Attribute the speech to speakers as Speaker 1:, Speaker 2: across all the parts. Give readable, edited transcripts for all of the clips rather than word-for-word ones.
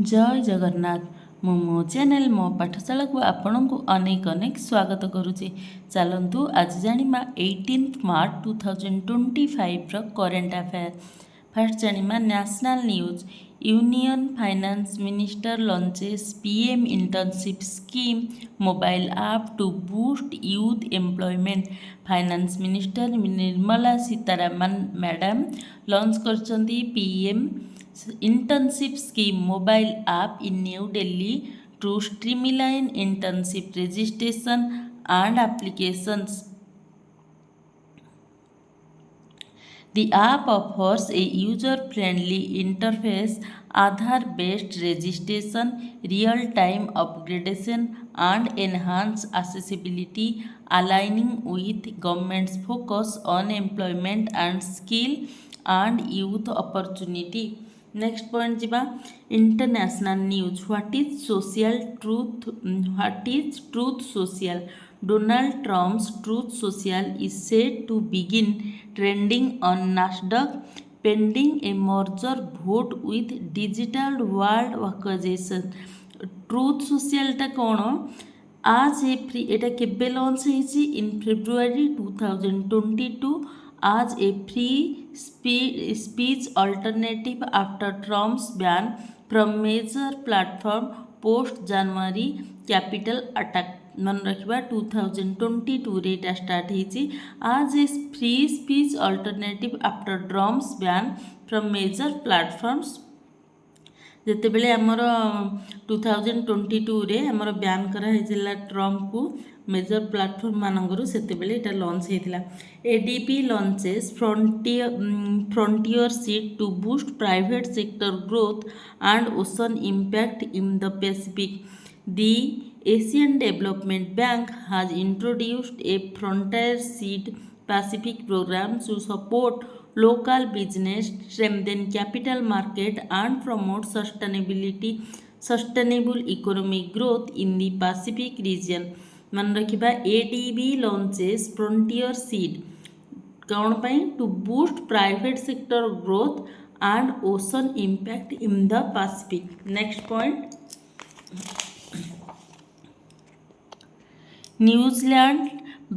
Speaker 1: जय जगन्नाथ मु मो चैनल मो पाठशाला को आपण को अनेक अनेक स्वागत करुचे। चलतु आज जानिमा 18 मार्च 2025 रो करेंट अफेयर। फर्स्ट जानिमा national news. Union finance minister launches PM internship scheme mobile app to boost youth employment. Finance minister Nirmala Sitharaman madam launch करचंदी PM internship scheme mobile app in New Delhi to streamline internship registration and applications. The app offers a user-friendly interface, Aadhaar-based registration, real-time upgradation, and enhanced accessibility, aligning with government's focus on employment and skill and youth opportunity. Next point jiba international news. What is social truth? What is truth social? Donald Trump's Truth Social is set to begin trending on Nasdaq pending a merger vote with Digital World Organization. Truth Social टा कौन आज ए free एटा केबे launch होईची in February 2022 as a free speech alternative after Trump's ban from major platform post January Capitol attack. मन रखा 2022 रे एटा start होईची as a free speech alternative after Trump's ban from major platforms ଯେତେବେଳେ ଆମର 2022 आमर ब्यान कराइला ट्रम्प को मेजर प्लाटफर्म मानकरू सेतेबेले एटा लॉन्च होइतिला। ADB launches frontier seat to boost private sector growth and ocean impact in the Pacific. The Asian Development Bank has introduced a frontier seat Pacific program to support local business, strengthen capital market and promote sustainable economic growth in the Pacific region. मन रखिबा ADB launches frontier seed कौन पाई to boost private sector growth and ocean impact in the Pacific. Next point. New Zealand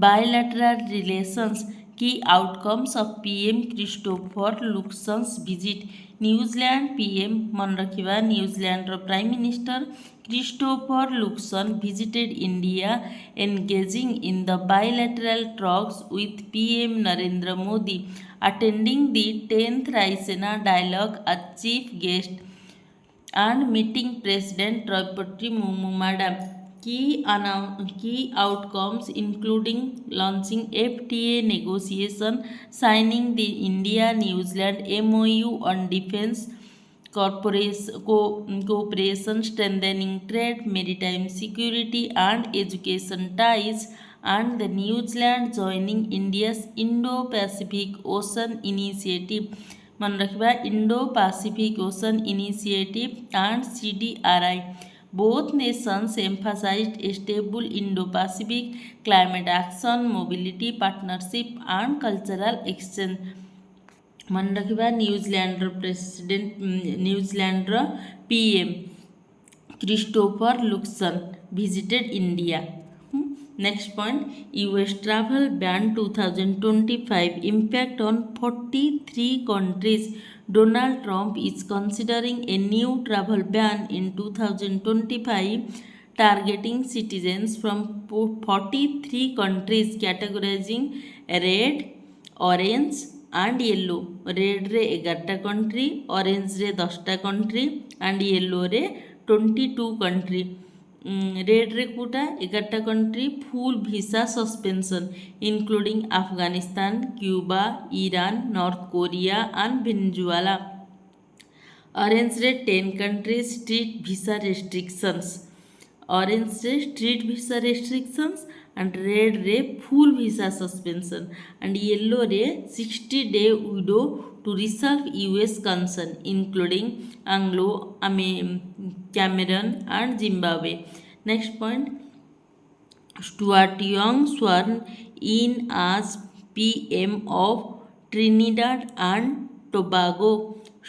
Speaker 1: bilateral relations. Key outcomes of PM Christopher Luxon's visit. New Zealand PM मन रखिबा New Zealand prime minister Christopher Luxon visited India, engaging in the bilateral talks with PM Narendra Modi, attending the 10th Raisina Dialogue as chief guest and meeting President Draupadi Murmu Madam. Key outcomes including launching FTA negotiation, signing the India-New Zealand MOU on defence cooperation, strengthening trade, maritime security and education ties, and the New Zealand joining India's Indo-Pacific Ocean Initiative. मन रखिबा Indo-Pacific Ocean Initiative and CDRI. Both nations emphasized a stable Indo-Pacific, climate action, mobility partnership and cultural exchange. मन रखिबा New Zealand president New Zealand PM Christopher Luxon visited India. Next point. US travel ban 2025 impact on 43 countries. Donald Trump is considering a new travel ban in 2025 targeting citizens from 43 countries, categorizing red, orange and yellow. Red रे 11टा country, orange रे 10टा country and yellow रे 22 country. Red रे कोटा 11टा country full visa suspension including Afghanistan, Cuba, Iran, North Korea and Venezuela. Orange रे 10 country strict visa restrictions. Orange रे strict visa restrictions and red रे full visa suspension and yellow रे 60-day window to resolve US concern including Anglo, Cameroon and Zimbabwe. Next point. Stuart Young sworn in as PM of Trinidad and Tobago.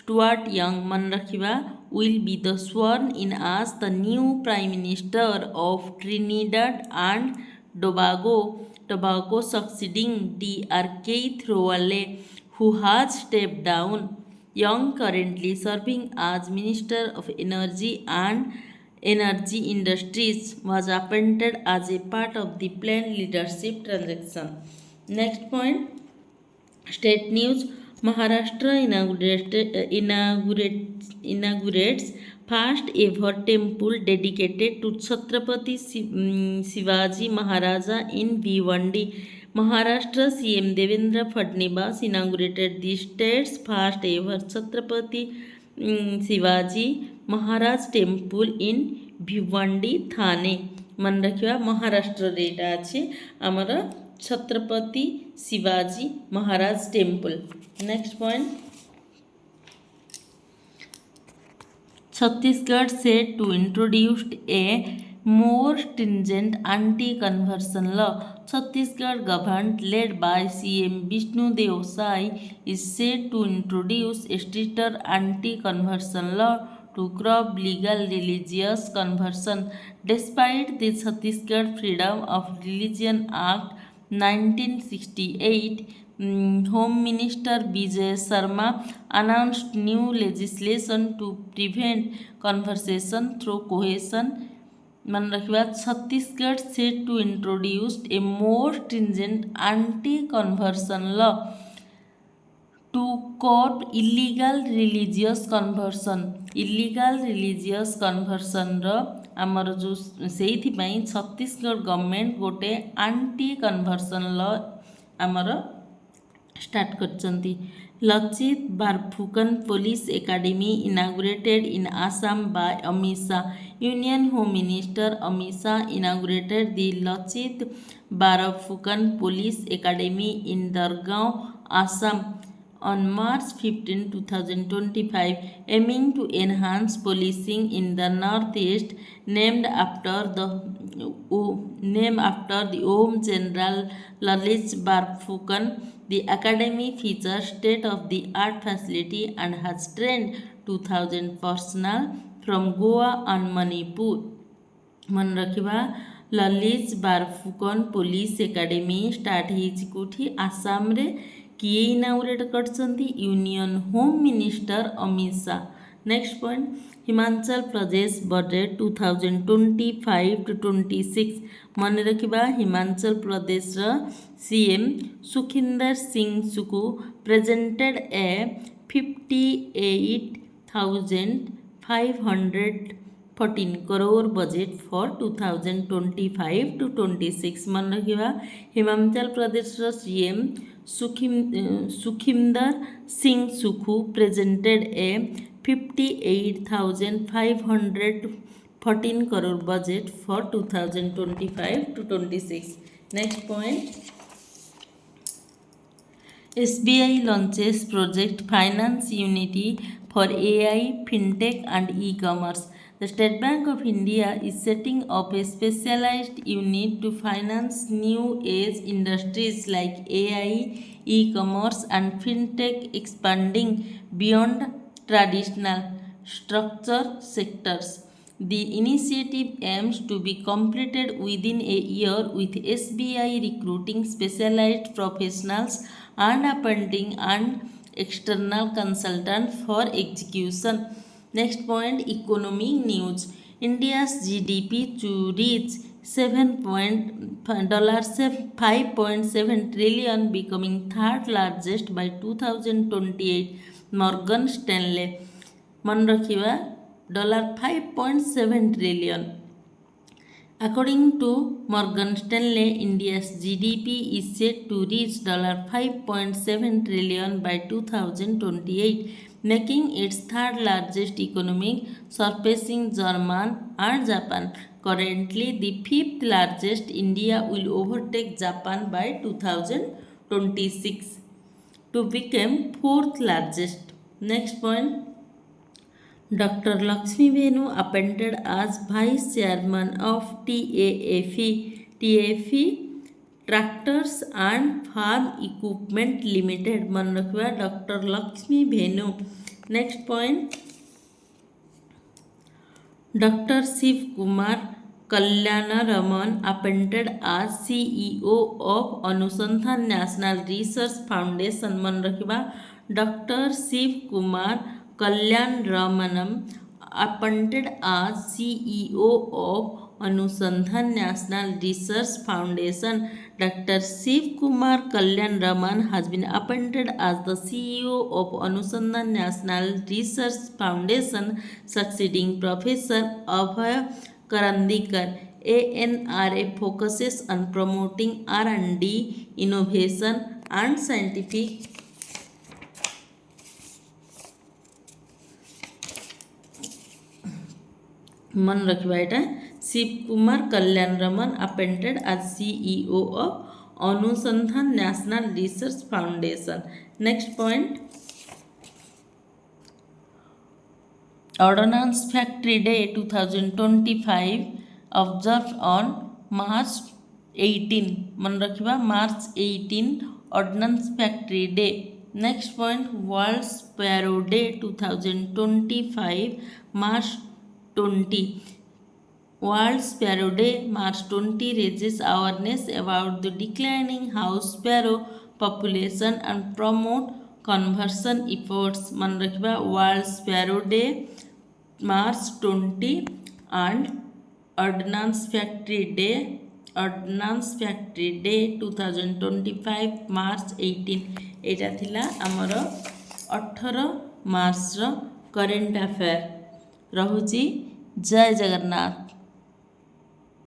Speaker 1: Stuart Young मन रखिबा will be the sworn in as the new Prime Minister of Trinidad and Tobago, succeeding Dr. Keith Rowley, who has stepped down. Young, currently serving as Minister of Energy and Energy Industries, was appointed as a part of the planned leadership transaction. Next point. State news. Maharashtra inaugurates first ever temple dedicated to Chhatrapati Shivaji Maharaja in Bhiwandi. Maharashtra CM Devendra Fadnavis inaugurated the state's first ever Chhatrapati Shivaji Maharaj temple in Bhiwandi, Thane. मन रखा महाराष्ट्र एटा अच्छे आमर Chhatrapati Shivaji Maharaj temple. Next point. Chhattisgarh said to introduce a more stringent anti-conversion law. Chhattisgarh government led by CM Vishnu Dev Sai is said to introduce a stricter anti-conversion law to curb legal religious conversion. Despite the Chhattisgarh Freedom of Religion Act 1968, Home Minister Vijay Sharma announced new legislation to prevent conversion through coercion. मन रखिए Chhattisgarh set to introduce a more stringent anti-conversion law to curb illegal religious conversion.Illegal religious conversion रो आमर जो से Chhattisgarh government गोटे anti conversion law आमर start करचंती. Lachit Barphukan police academy inaugurated in Assam by Amit Shah. Union home minister Amit Shah inaugurated the Lachit Barphukan police academy in Dargaon, Assam on March 15, 2025, aiming to enhance policing in the northeast, named after the Om General Lalit Barphukan. The academy features state-of-the-art facility and has trained 2,000 personnel from Goa and Manipur. मन रखिबा Lalit Barphukan police academy start होइछि कोठी आसाम रे. किए inaugurate करछंती union home minister Amit Shah. Next point. Himachal Pradesh budget 2025-26. मन रखिबा हिमाचल प्रदेश रा CM Sukhinder Singh Sukhu presented a 58,514 crore budget for 2025-26. मन रखिबा हिमाचल प्रदेश रा CM Sukhinder Singh Sukhu presented a 58,514 crore budget for 2025-26. Next point. SBI launches project Finance Unity for AI, FinTech and e-commerce. The State Bank of India is setting up a specialized unit to finance new age industries like AI, e-commerce and FinTech, expanding beyond traditional structure sectors. The initiative aims to be completed within a year, with SBI recruiting specialized professionals and appointing an external consultant for execution. Next point. Economic news. India's GDP to reach $5.7 trillion, becoming third largest by 2028. Morgan Stanley. मन रखिबा $5.7 trillion. According to Morgan Stanley, India's GDP is set to reach $5.7 trillion by 2028, making its third largest economy, surpassing Germany and Japan. Currently the fifth largest. India will overtake Japan by 2026 to become fourth largest. Next point. Dr. Lakshmi Venu appointed as Vice Chairman of TAFE Tractors and Farm Equipment Limited. मन रखिबा Dr. Lakshmi Venu. Next point. Dr. Shiv Kumar Kalyanaraman appointed as CEO of Anusandhan National Research Foundation. मन रखिबा Dr. Shiv Kumar Kalyanaraman appointed as CEO of Anusandhan National Research Foundation. Dr. Shiv Kumar Kalyanaraman has been appointed as the CEO of Anusandhan National Research Foundation, succeeding Professor Abhay Karandikar. ANRA focuses on promoting R&D, innovation, and scientific मन रखिबा एटा Shiv Kumar Kalyanaraman appointed as CEO of Anusandhan national research foundation. Next point, ordinance factory day 2025 observe on March 18. मन रखिबा March 18 ordinance factory day. Next point, world sparrow day 2025 March 20. World Sparrow Day March 20 raises awareness about the declining house sparrow population and promote conservation efforts. मन रखिबा World Sparrow Day March 20 and Ordnance Factory Day 2025 March 18. एटा थिला हमर 18 मार्च रो current affair. रहुची जय जगन्नाथ.